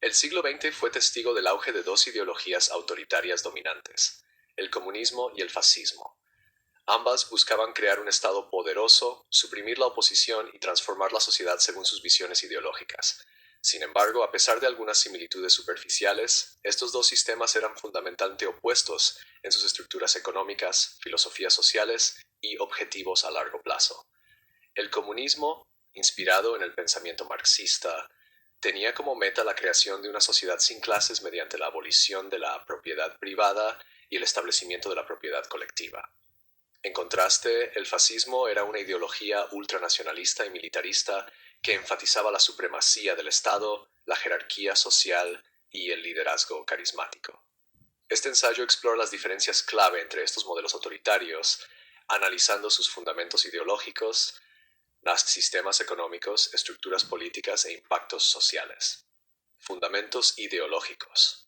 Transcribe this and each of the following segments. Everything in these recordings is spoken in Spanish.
El siglo XX fue testigo del auge de dos ideologías autoritarias dominantes, el comunismo y el fascismo. Ambas buscaban crear un Estado poderoso, suprimir la oposición y transformar la sociedad según sus visiones ideológicas. Sin embargo, a pesar de algunas similitudes superficiales, estos dos sistemas eran fundamentalmente opuestos en sus estructuras económicas, filosofías sociales y objetivos a largo plazo. El comunismo, inspirado en el pensamiento marxista, tenía como meta la creación de una sociedad sin clases mediante la abolición de la propiedad privada y el establecimiento de la propiedad colectiva. En contraste, el fascismo era una ideología ultranacionalista y militarista que enfatizaba la supremacía del Estado, la jerarquía social y el liderazgo carismático. Este ensayo explora las diferencias clave entre estos modelos autoritarios, analizando sus fundamentos ideológicos, sistemas económicos, estructuras políticas e impactos sociales. Fundamentos ideológicos.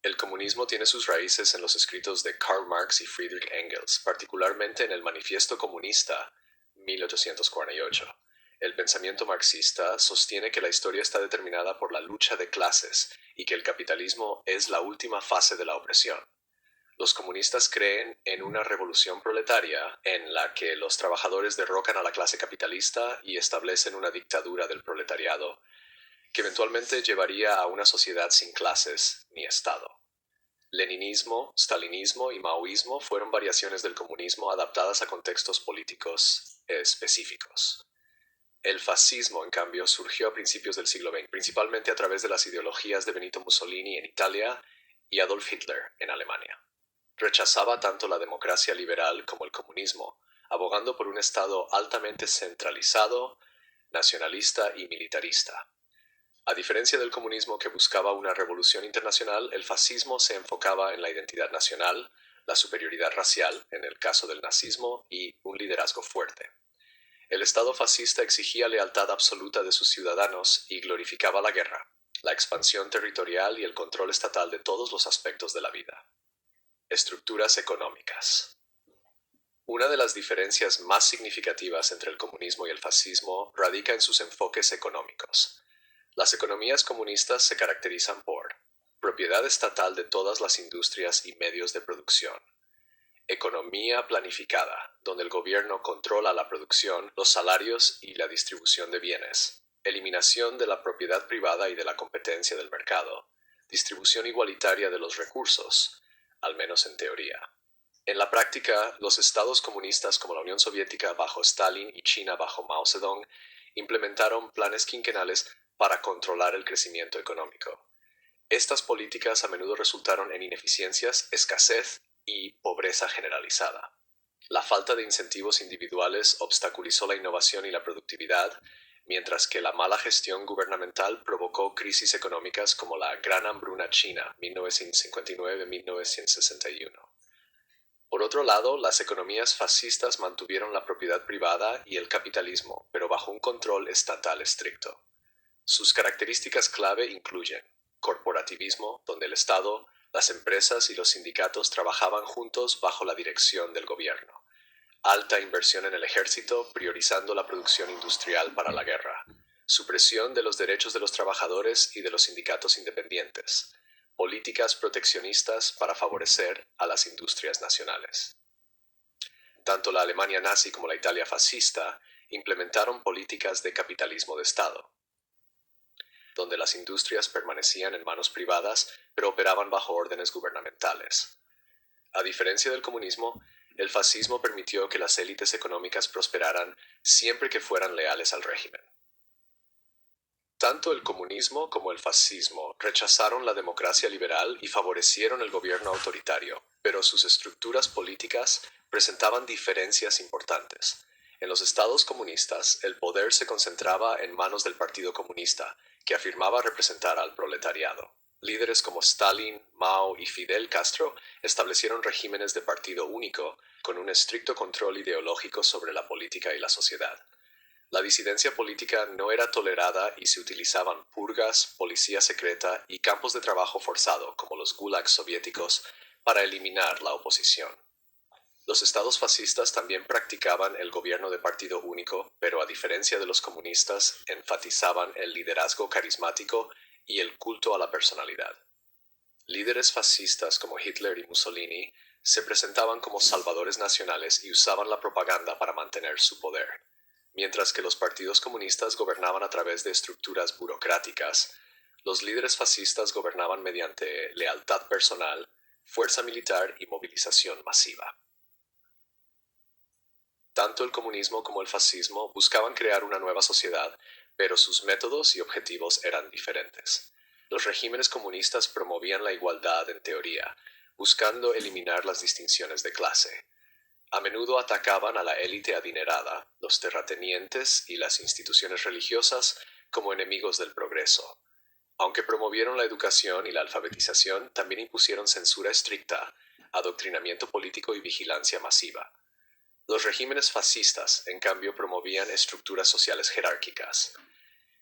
El comunismo tiene sus raíces en los escritos de Karl Marx y Friedrich Engels, particularmente en el Manifiesto Comunista, 1848. El pensamiento marxista sostiene que la historia está determinada por la lucha de clases y que el capitalismo es la última fase de la opresión. Los comunistas creen en una revolución proletaria en la que los trabajadores derrocan a la clase capitalista y establecen una dictadura del proletariado, que eventualmente llevaría a una sociedad sin clases ni Estado. Leninismo, stalinismo y maoísmo fueron variaciones del comunismo adaptadas a contextos políticos específicos. El fascismo, en cambio, surgió a principios del siglo XX, principalmente a través de las ideologías de Benito Mussolini en Italia y Adolf Hitler en Alemania. Rechazaba tanto la democracia liberal como el comunismo, abogando por un Estado altamente centralizado, nacionalista y militarista. A diferencia del comunismo que buscaba una revolución internacional, el fascismo se enfocaba en la identidad nacional, la superioridad racial, en el caso del nazismo, y un liderazgo fuerte. El Estado fascista exigía lealtad absoluta de sus ciudadanos y glorificaba la guerra, la expansión territorial y el control estatal de todos los aspectos de la vida. Estructuras económicas. Una de las diferencias más significativas entre el comunismo y el fascismo radica en sus enfoques económicos. Las economías comunistas se caracterizan por propiedad estatal de todas las industrias y medios de producción, economía planificada, donde el gobierno controla la producción, los salarios y la distribución de bienes, eliminación de la propiedad privada y de la competencia del mercado, distribución igualitaria de los recursos, al menos en teoría. En la práctica, los estados comunistas como la Unión Soviética bajo Stalin y China bajo Mao Zedong implementaron planes quinquenales para controlar el crecimiento económico. Estas políticas a menudo resultaron en ineficiencias, escasez y pobreza generalizada. La falta de incentivos individuales obstaculizó la innovación y la productividad, mientras que la mala gestión gubernamental provocó crisis económicas como la Gran Hambruna China, 1959-1961. Por otro lado, las economías fascistas mantuvieron la propiedad privada y el capitalismo, pero bajo un control estatal estricto. Sus características clave incluyen corporativismo, donde el Estado, las empresas y los sindicatos trabajaban juntos bajo la dirección del gobierno. Alta inversión en el ejército, priorizando la producción industrial para la guerra. Supresión de los derechos de los trabajadores y de los sindicatos independientes. Políticas proteccionistas para favorecer a las industrias nacionales. Tanto la Alemania nazi como la Italia fascista implementaron políticas de capitalismo de Estado, donde las industrias permanecían en manos privadas, pero operaban bajo órdenes gubernamentales. A diferencia del comunismo, el fascismo permitió que las élites económicas prosperaran siempre que fueran leales al régimen. Tanto el comunismo como el fascismo rechazaron la democracia liberal y favorecieron el gobierno autoritario, pero sus estructuras políticas presentaban diferencias importantes. En los estados comunistas, el poder se concentraba en manos del Partido Comunista, que afirmaba representar al proletariado. Líderes como Stalin, Mao y Fidel Castro establecieron regímenes de partido único, con un estricto control ideológico sobre la política y la sociedad. La disidencia política no era tolerada y se utilizaban purgas, policía secreta y campos de trabajo forzado, como los gulags soviéticos, para eliminar la oposición. Los estados fascistas también practicaban el gobierno de partido único, pero a diferencia de los comunistas, enfatizaban el liderazgo carismático y el culto a la personalidad. Líderes fascistas como Hitler y Mussolini se presentaban como salvadores nacionales y usaban la propaganda para mantener su poder, mientras que los partidos comunistas gobernaban a través de estructuras burocráticas. Los líderes fascistas gobernaban mediante lealtad personal, fuerza militar y movilización masiva. Tanto el comunismo como el fascismo buscaban crear una nueva sociedad, pero sus métodos y objetivos eran diferentes. Los regímenes comunistas promovían la igualdad en teoría, buscando eliminar las distinciones de clase. A menudo atacaban a la élite adinerada, los terratenientes y las instituciones religiosas como enemigos del progreso. Aunque promovieron la educación y la alfabetización, también impusieron censura estricta, adoctrinamiento político y vigilancia masiva. Los regímenes fascistas, en cambio, promovían estructuras sociales jerárquicas.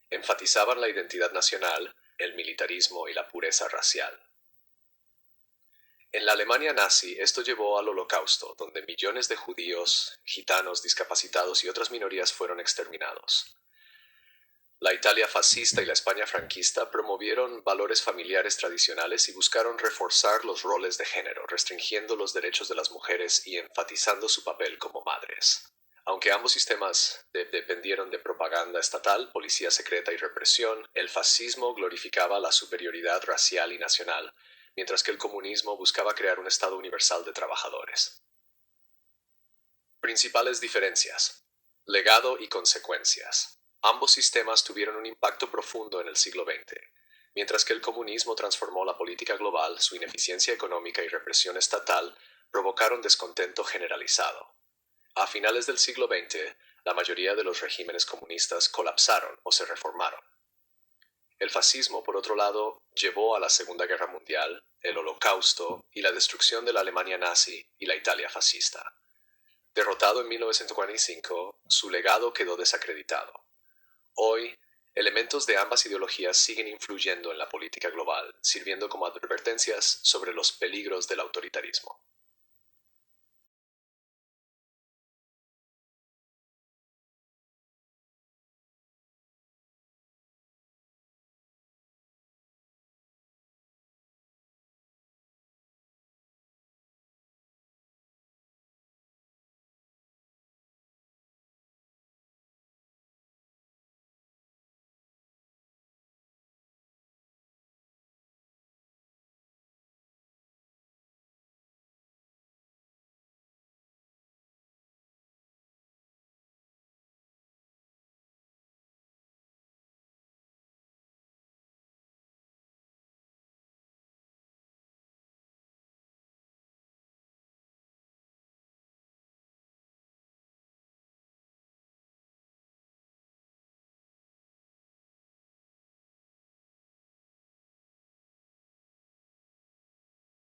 Enfatizaban la identidad nacional, el militarismo y la pureza racial. En la Alemania nazi, esto llevó al Holocausto, donde millones de judíos, gitanos, discapacitados y otras minorías fueron exterminados. La Italia fascista y la España franquista promovieron valores familiares tradicionales y buscaron reforzar los roles de género, restringiendo los derechos de las mujeres y enfatizando su papel como madres. Aunque ambos sistemas dependieron de propaganda estatal, policía secreta y represión, el fascismo glorificaba la superioridad racial y nacional, mientras que el comunismo buscaba crear un Estado universal de trabajadores. Principales diferencias. Legado y consecuencias. Ambos sistemas tuvieron un impacto profundo en el siglo XX. Mientras que el comunismo transformó la política global, su ineficiencia económica y represión estatal provocaron descontento generalizado. A finales del siglo XX, la mayoría de los regímenes comunistas colapsaron o se reformaron. El fascismo, por otro lado, llevó a la Segunda Guerra Mundial, el Holocausto y la destrucción de la Alemania nazi y la Italia fascista. Derrotado en 1945, su legado quedó desacreditado. Hoy, elementos de ambas ideologías siguen influyendo en la política global, sirviendo como advertencias sobre los peligros del autoritarismo.